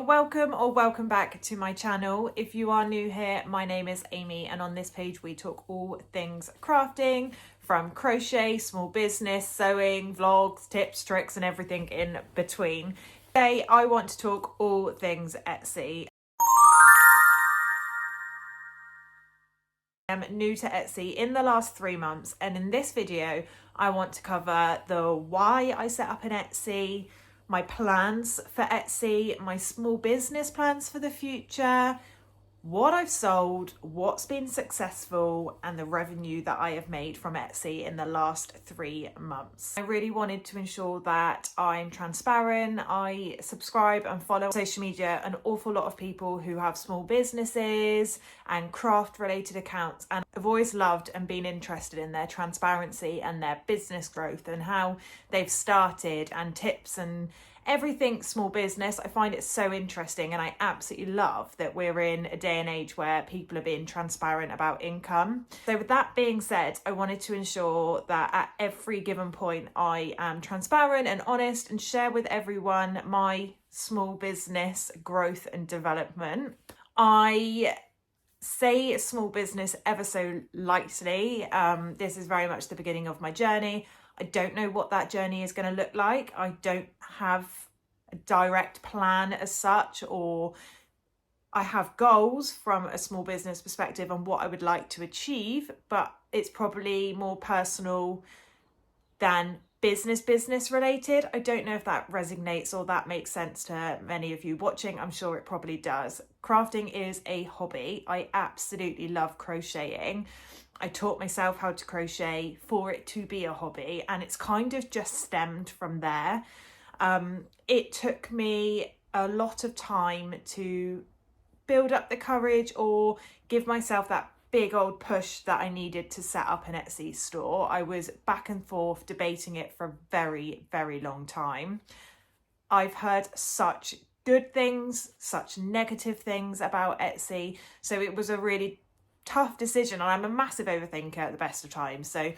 welcome or welcome back to my channel. If you are new here, my name is Amy, and on this page we talk all things crafting, from crochet, small business, sewing, vlogs, tips, tricks and everything in between. Today I want to talk all things Etsy. I'm new to Etsy in the last 3 months, and in this video I want to cover the why I set up an Etsy, my plans for Etsy, my small business plans for the future, what I've sold, what's been successful, and the revenue that I have made from Etsy in the last 3 months. I really wanted to ensure that I'm transparent. I subscribe and follow social media an awful lot of people who have small businesses and craft related accounts, and I've always loved and been interested in their transparency and their business growth and how they've started, and tips and everything small business. I find it so interesting, and I absolutely love that we're in a day and age where people are being transparent about income. So with that being said, I wanted to ensure that at every given point I am transparent and honest and share with everyone my small business growth and development. I say small business ever so lightly. This is very much the beginning of my journey. I don't know what that journey is going to look like. I don't have a direct plan as such, or I have goals from a small business perspective on what I would like to achieve, but it's probably more personal than business related. I don't know if that resonates or that makes sense to many of you watching. I'm sure it probably does. Crafting is a hobby. I absolutely love crocheting. I taught myself how to crochet for it to be a hobby, and it's kind of just stemmed from there. It took me a lot of time to build up the courage or give myself that big old push that I needed to set up an Etsy store. I was back and forth debating it for a very, very long time. I've heard such good things, such negative things about Etsy, so it was a really tough decision, and I'm a massive overthinker at the best of times. So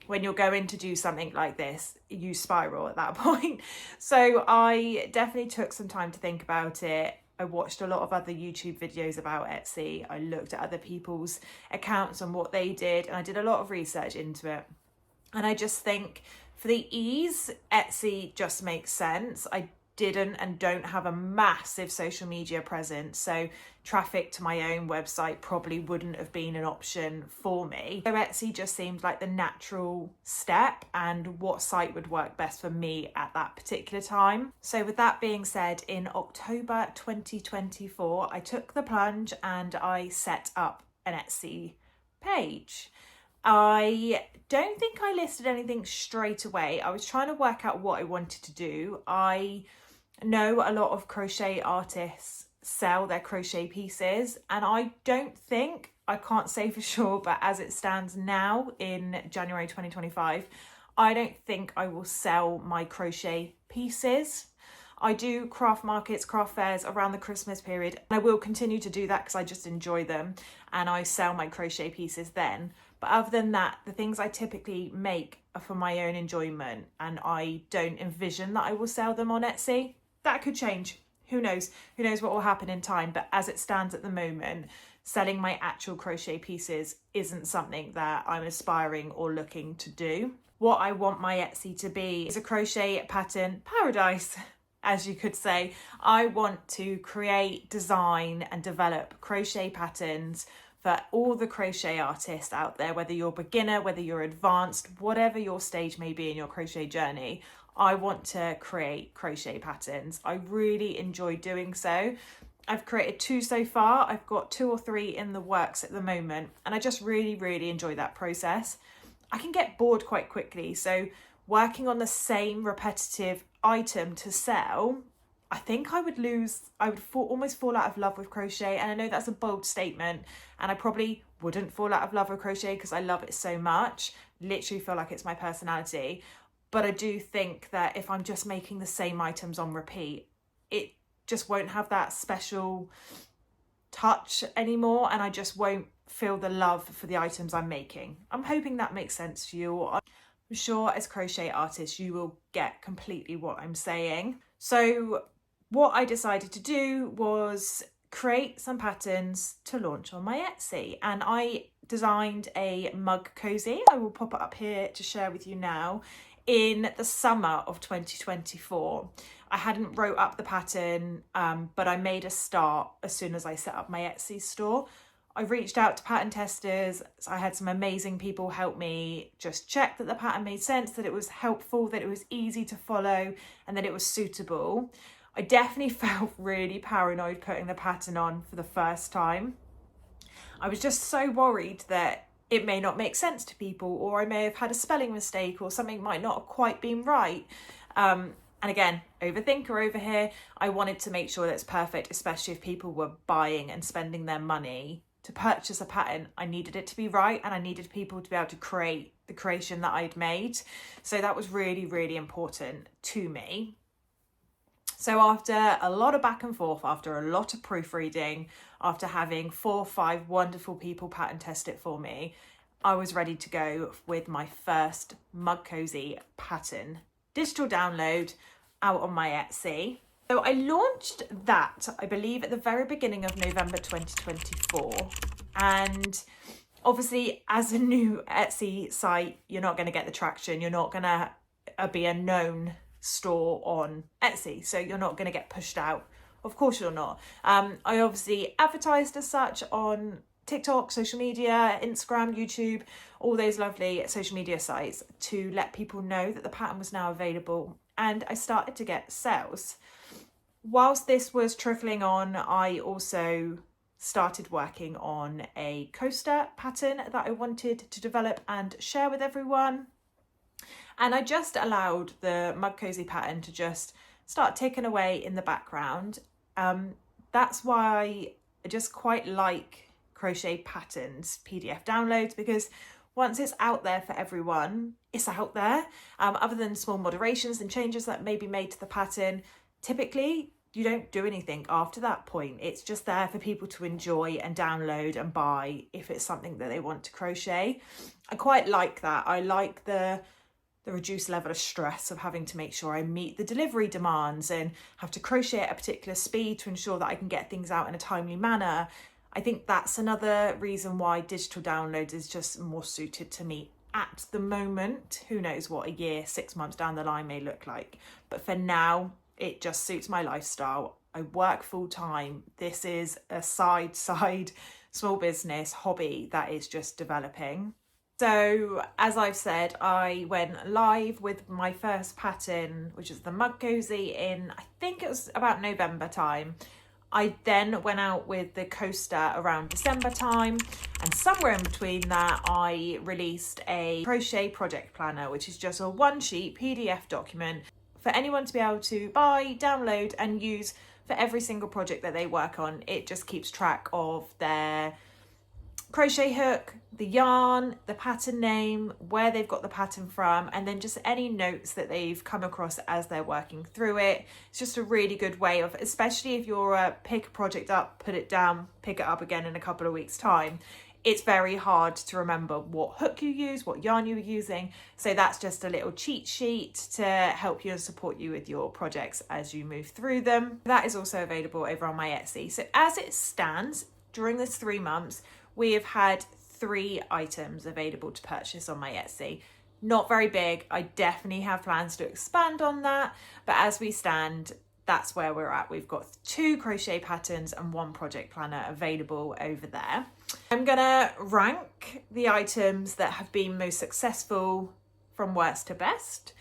when you're going to do something like this, you spiral at that point. So I definitely took some time to think about it. I watched a lot of other YouTube videos about Etsy. I looked at other people's accounts and what they did, and I did a lot of research into it. And I just think for the ease, Etsy just makes sense. I didn't and don't have a massive social media presence, so traffic to my own website probably wouldn't have been an option for me. So Etsy just seemed like the natural step and what site would work best for me at that particular time. So with that being said, in October 2024, I took the plunge and I set up an Etsy page. I don't think I listed anything straight away. I was trying to work out what I wanted to do. I know a lot of crochet artists sell their crochet pieces, and I can't say for sure, but as it stands now in January 2025, I don't think I will sell my crochet pieces. I do craft markets, craft fairs around the Christmas period, and I will continue to do that because I just enjoy them, and I sell my crochet pieces then. But other than that, the things I typically make are for my own enjoyment, and I don't envision that I will sell them on Etsy. That could change. Who knows? Who knows what will happen in time? But as it stands at the moment, selling my actual crochet pieces isn't something that I'm aspiring or looking to do. What I want my Etsy to be is a crochet pattern paradise, as you could say. I want to create, design and develop crochet patterns for all the crochet artists out there, whether you're beginner, whether you're advanced, whatever your stage may be in your crochet journey. I want to create crochet patterns. I really enjoy doing so. I've created 2 so far. I've got 2 or 3 in the works at the moment, and I just really enjoy that process. I can get bored quite quickly, so working on the same repetitive item to sell, I think I would almost fall out of love with crochet. And I know that's a bold statement, and I probably wouldn't fall out of love with crochet because I love it so much, literally feel like it's my personality. But I do think that if I'm just making the same items on repeat, it just won't have that special touch anymore, and I just won't feel the love for the items I'm making. I'm hoping that makes sense to you. I'm sure as crochet artists you will get completely what I'm saying. So what I decided to do was create some patterns to launch on my Etsy, and I designed a mug cozy. I will pop it up here to share with you now, in the summer of 2024. I hadn't wrote up the pattern, but I made a start as soon as I set up my Etsy store. I reached out to pattern testers. So I had some amazing people help me just check that the pattern made sense, that it was helpful, that it was easy to follow, and that it was suitable. I definitely felt really paranoid putting the pattern on for the first time. I was just so worried that it may not make sense to people, or I may have had a spelling mistake, or something might not have quite been right. And again, overthinker over here. I wanted to make sure that it's perfect, especially if people were buying and spending their money to purchase a pattern. I needed it to be right, and I needed people to be able to create the creation that I'd made. So that was really, really important to me. So after a lot of back and forth, after a lot of proofreading, after having 4 or 5 wonderful people pattern test it for me, I was ready to go with my first mug cozy pattern digital download out on my Etsy. So I launched that, I believe, at the very beginning of November 2024. And obviously, as a new Etsy site, you're not going to get the traction. You're not going to be a known store on Etsy, so you're not going to get pushed out. Of course you're not. I obviously advertised as such on TikTok, social media, Instagram, YouTube, all those lovely social media sites to let people know that the pattern was now available, and I started to get sales. Whilst this was trickling on, I also started working on a coaster pattern that I wanted to develop and share with everyone. And I just allowed the mug cozy pattern to just start ticking away in the background. That's why I just quite like crochet patterns PDF downloads, because once it's out there for everyone, it's out there. Other than small moderations and changes that may be made to the pattern, typically you don't do anything after that point. It's just there for people to enjoy and download and buy if it's something that they want to crochet. I quite like that. I like the reduced level of stress of having to make sure I meet the delivery demands and have to crochet at a particular speed to ensure that I can get things out in a timely manner. I think that's another reason why digital downloads is just more suited to me at the moment. Who knows what a year, 6 months down the line may look like. But for now, it just suits my lifestyle. I work full time. This is a side small business hobby that is just developing. So as I've said, I went live with my first pattern, which is the mug cozy, in, I think it was about November time. I then went out with the coaster around December time, and somewhere in between that I released a crochet project planner, which is just a 1-sheet PDF document for anyone to be able to buy, download and use for every single project that they work on. It just keeps track of their crochet hook, the yarn, the pattern name, where they've got the pattern from, and then just any notes that they've come across as they're working through it. It's just a really good way of, especially if you're pick a project up, put it down, pick it up again in a couple of weeks' time. It's very hard to remember what hook you use, what yarn you were using. So that's just a little cheat sheet to help you and support you with your projects as you move through them. That is also available over on my Etsy. So as it stands, during this 3 months, we have had 3 items available to purchase on my Etsy. Not very big. I definitely have plans to expand on that. But as we stand, that's where we're at. We've got 2 crochet patterns and 1 project planner available over there. I'm gonna rank the items that have been most successful from worst to best.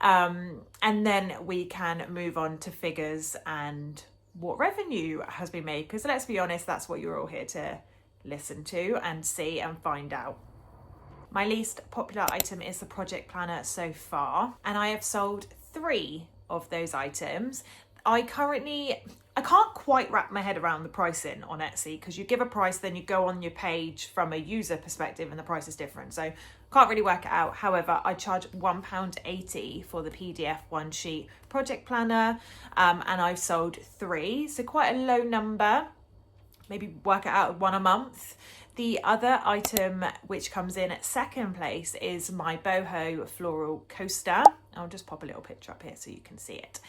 And then we can move on to figures and what revenue has been made. Because let's be honest, that's what you're all here to listen to and see and find out. My least popular item is the project planner so far, and I have sold 3 of those items. I can't quite wrap my head around the pricing on Etsy, because you give a price, then you go on your page from a user perspective and the price is different. So can't really work it out. However, I charge £1.80 for the PDF 1-sheet project planner, and I've sold 3. So quite a low number. Maybe work it out 1 a month. The other item which comes in at second place is my boho floral coaster. I'll just pop a little picture up here so you can see it.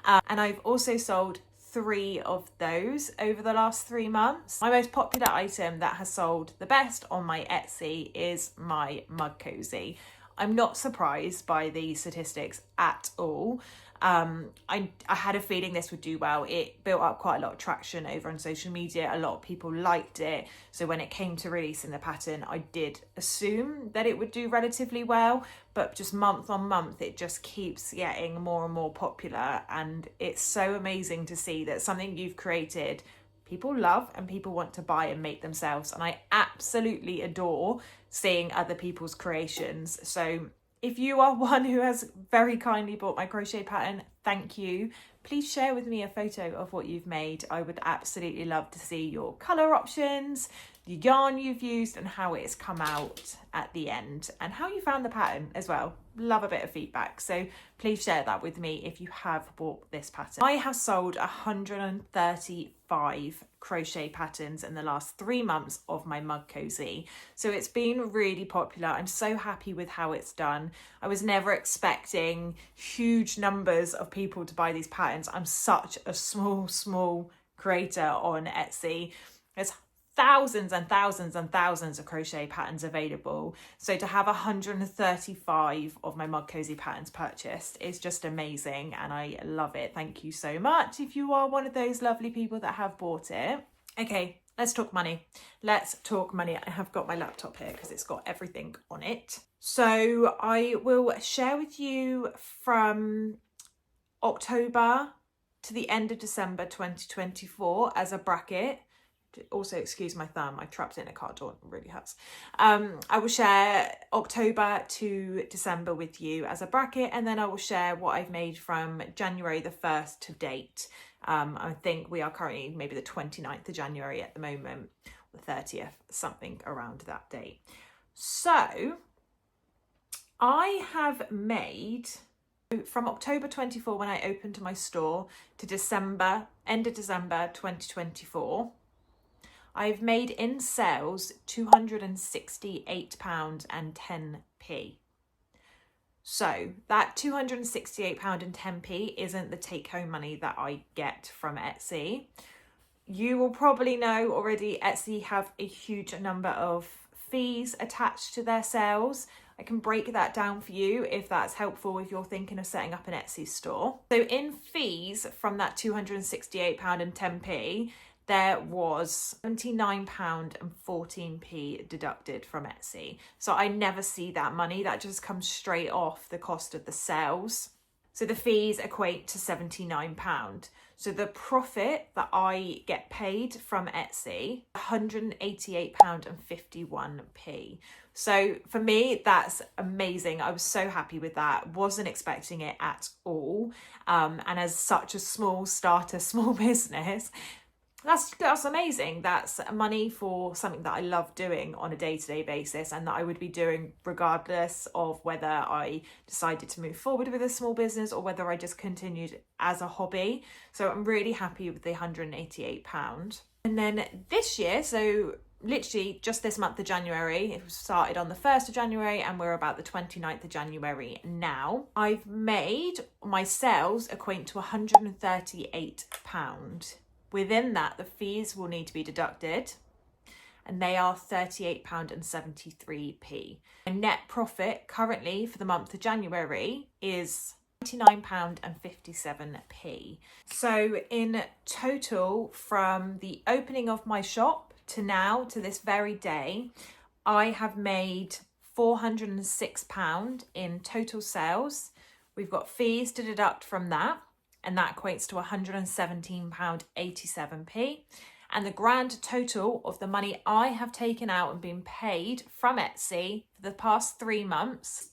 And I've also sold 3 of those over the last 3 months. My most popular item that has sold the best on my Etsy is my mug cozy. I'm not surprised by the statistics at all. I had a feeling this would do well. It built up quite a lot of traction over on social media. A lot of people liked it. So when it came to releasing the pattern, I did assume that it would do relatively well, but just month on month, it just keeps getting more and more popular. And it's so amazing to see that something you've created, people love and people want to buy and make themselves. And I absolutely adore seeing other people's creations. So if you are one who has very kindly bought my crochet pattern, thank you. Please share with me a photo of what you've made. I would absolutely love to see your colour options, the yarn you've used and how it's come out at the end and how you found the pattern as well. Love a bit of feedback. So please share that with me if you have bought this pattern. I have sold 135 crochet patterns in the last 3 months of my mug cozy. So it's been really popular. I'm so happy with how it's done. I was never expecting huge numbers of people to buy these patterns. I'm such a small creator on Etsy. There's thousands and thousands and thousands of crochet patterns available. So to have 135 of my mug cozy patterns purchased is just amazing and I love it. Thank you so much if you are one of those lovely people that have bought it. Okay, let's talk money. Let's talk money. I have got my laptop here because it's got everything on it. So I will share with you from October to the end of December 2024 as a bracket. Also, excuse my thumb, I trapped it in a cardboard, it really hurts. I will share October to December with you as a bracket, and then I will share what I've made from January the 1st to date. I think we are currently maybe the 29th of January at the moment, the 30th, something around that date. So I have made, from October 24 when I opened my store to December, end of December 2024, I've made in sales £268.10. So that £268.10 isn't the take-home money that I get from Etsy. You will probably know already Etsy have a huge number of fees attached to their sales. I can break that down for you if that's helpful if you're thinking of setting up an Etsy store. So in fees from that £268.10, there was £79.14 deducted from Etsy. So I never see that money. That just comes straight off the cost of the sales. So the fees equate to £79. So the profit that I get paid from Etsy, £188.51. So for me, that's amazing. I was so happy with that. Wasn't expecting it at all. And as such a small starter, small business, that's amazing. That's money for something that I love doing on a day-to-day basis and that I would be doing regardless of whether I decided to move forward with a small business or whether I just continued as a hobby. So I'm really happy with the £188. And then this year, so literally just this month of January, it was started on the 1st of January and we're about the 29th of January now, I've made my sales equate to £138. Within that, the fees will need to be deducted and they are £38.73. My net profit currently for the month of January is £99.57. So in total, from the opening of my shop to now, to this very day, I have made £406 in total sales. We've got fees to deduct from that, and that equates to £117.87. And the grand total of the money I have taken out and been paid from Etsy for the past 3 months,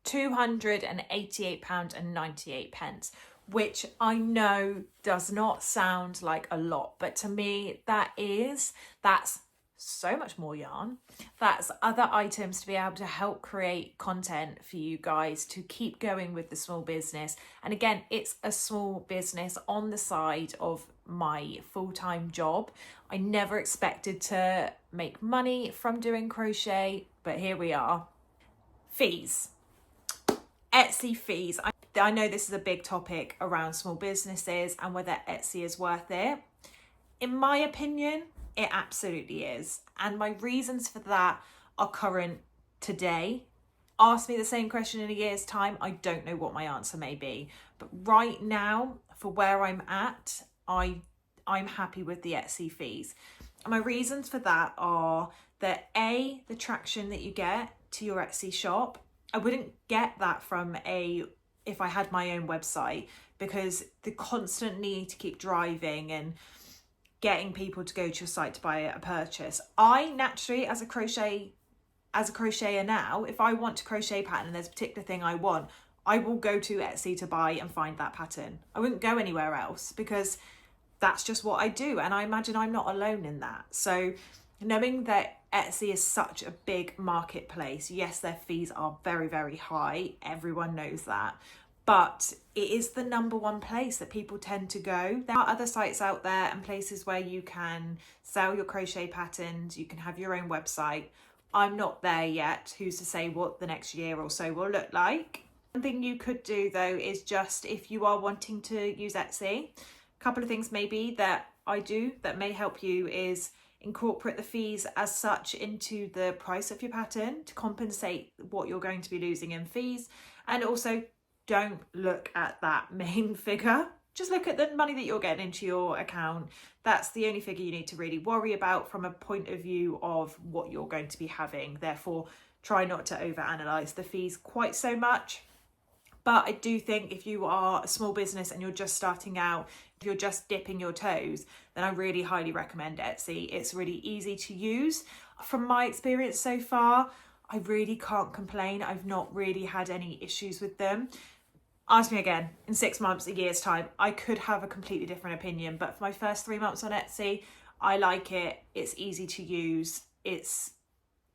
£288.98, which I know does not sound like a lot, but to me that's so much more yarn. That's other items to be able to help create content for you guys to keep going with the small business. And again, it's a small business on the side of my full-time job. I never expected to make money from doing crochet, but here we are. Fees. Etsy fees. I know this is a big topic around small businesses and whether Etsy is worth it. In my opinion, it absolutely is. And my reasons for that are current today. Ask me the same question in a year's time, I don't know what my answer may be. But right now, for where I'm at, I'm happy with the Etsy fees. And my reasons for that are that A, the traction that you get to your Etsy shop, I wouldn't get that from if I had my own website, because the constant need to keep driving and getting people to go to your site to buy a purchase. I naturally, as a crocheter now, if I want to crochet a pattern and there's a particular thing I want, I will go to Etsy to buy and find that pattern. I wouldn't go anywhere else because that's just what I do. And I imagine I'm not alone in that. So knowing that Etsy is such a big marketplace, yes, their fees are very, very high. Everyone knows that. But it is the number one place that people tend to go. There are other sites out there and places where you can sell your crochet patterns, you can have your own website. I'm not there yet. Who's to say what the next year or so will look like? One thing you could do though is just, if you are wanting to use Etsy, a couple of things maybe that I do that may help you is incorporate the fees as such into the price of your pattern to compensate what you're going to be losing in fees. And also, don't look at that main figure. Just look at the money that you're getting into your account. That's the only figure you need to really worry about from a point of view of what you're going to be having. Therefore, try not to overanalyze the fees quite so much. But I do think if you are a small business and you're just starting out, if you're just dipping your toes, then I really highly recommend Etsy. It's really easy to use. From my experience so far, I really can't complain. I've not really had any issues with them. Ask me again in 6 months, a year's time, I could have a completely different opinion. But for my first 3 months on Etsy, I like it. It's easy to use. It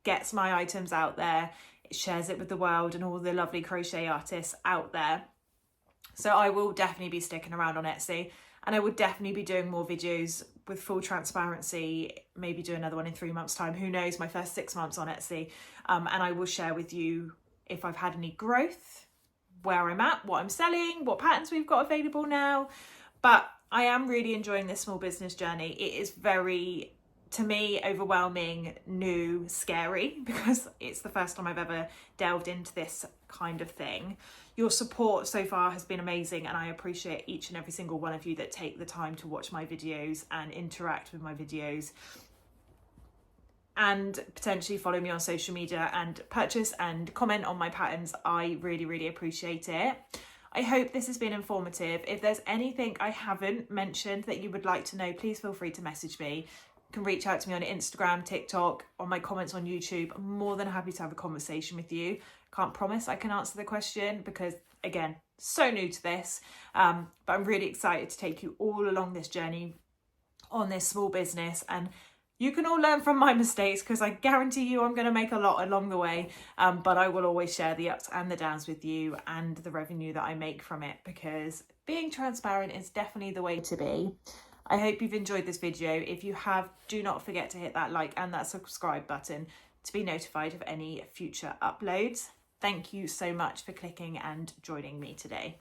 gets my items out there. It shares it with the world and all the lovely crochet artists out there. So I will definitely be sticking around on Etsy, and I would definitely be doing more videos with full transparency, maybe do another one in 3 months time. Who knows, my first 6 months on Etsy. And I will share with you if I've had any growth, where I'm at, what I'm selling, what patterns we've got available now. But I am really enjoying this small business journey. It is very, to me, overwhelming, new, scary, because it's the first time I've ever delved into this kind of thing. Your support so far has been amazing, and I appreciate each and every single one of you that take the time to watch my videos and interact with my videos and potentially follow me on social media and purchase and comment on my patterns. I really, really appreciate it. I hope this has been informative. If there's anything I haven't mentioned that you would like to know, please feel free to message me. You can reach out to me on Instagram, TikTok, or my comments on YouTube. I'm more than happy to have a conversation with you. Can't promise I can answer the question because, again, so new to this. But I'm really excited to take you all along this journey on this small business, and you can all learn from my mistakes because I guarantee you I'm going to make a lot along the way, but I will always share the ups and the downs with you and the revenue that I make from it, because being transparent is definitely the way to be. I hope you've enjoyed this video. If you have, do not forget to hit that like and that subscribe button to be notified of any future uploads. Thank you so much for clicking and joining me today.